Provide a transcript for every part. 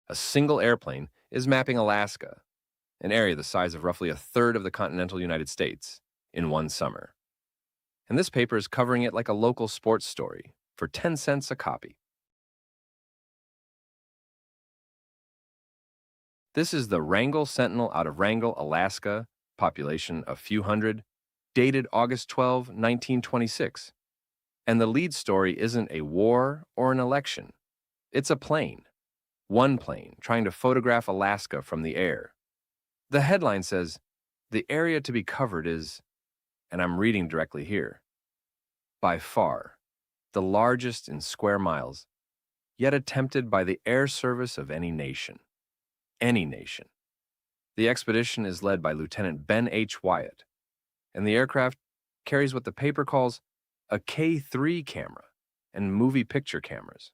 A single airplane is mapping Alaska, an area the size of roughly a third of the continental United States, in one summer. And this paper is covering it like a local sports story for 10 cents a copy. This is the Wrangell Sentinel out of Wrangell, Alaska, population a few hundred, dated August 12, 1926. And the lead story isn't a war or an election. It's a plane. One plane trying to photograph Alaska from the air. The headline says, "The area to be covered is," and I'm reading directly here, "by far the largest in square miles, yet attempted by the air service of any nation." Any nation. The expedition is led by Lieutenant Ben H. Wyatt, and the aircraft carries what the paper calls a K3 camera and movie picture cameras.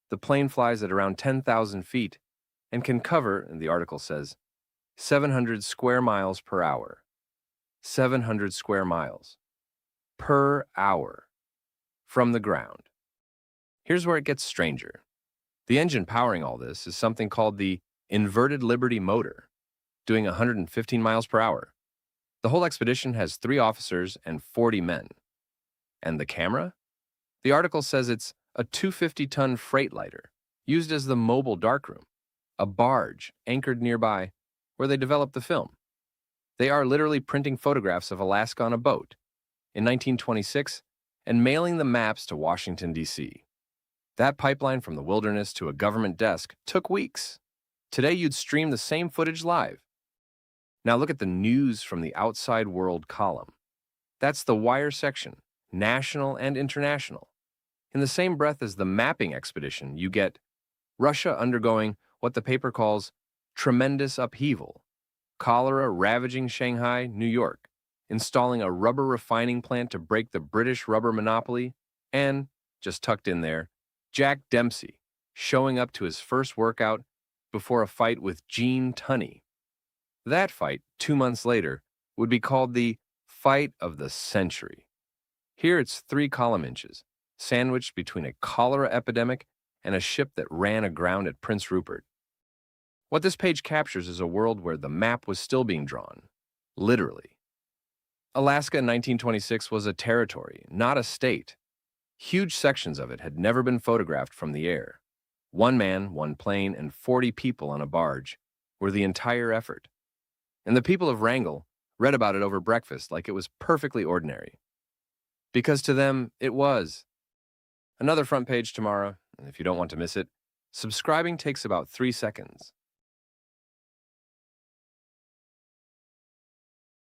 The plane flies at around 10,000 feet and can cover, the article says, 700 square miles per hour. 700 square miles per hour from the ground. Here's where it gets stranger. The engine powering all this is something called the inverted Liberty motor, doing 115 miles per hour. The whole expedition has 3 officers and 40 men. And the camera? The article says it's a 250-ton freight lighter used as the mobile darkroom, a barge anchored nearby where they developed the film. They are literally printing photographs of Alaska on a boat in 1926 and mailing the maps to Washington, D.C. That pipeline from the wilderness to a government desk took weeks. Today, you'd stream the same footage live. Now look at the news from the outside world column. That's the wire section, national and international. In the same breath as the mapping expedition, you get Russia undergoing what the paper calls tremendous upheaval, cholera ravaging Shanghai, New York, installing a rubber refining plant to break the British rubber monopoly, and, just tucked in there, Jack Dempsey showing up to his first workout before a fight with Gene Tunney. That fight, 2 months later, would be called the fight of the century. Here it's 3 column inches, sandwiched between a cholera epidemic and a ship that ran aground at Prince Rupert. What this page captures is a world where the map was still being drawn, literally. Alaska in 1926 was a territory, not a state. Huge sections of it had never been photographed from the air. 1 man, 1 plane, and 40 people on a barge were the entire effort. And the people of Wrangell read about it over breakfast like it was perfectly ordinary. Because to them, it was. Another front page tomorrow, and if you don't want to miss it, subscribing takes about 3 seconds.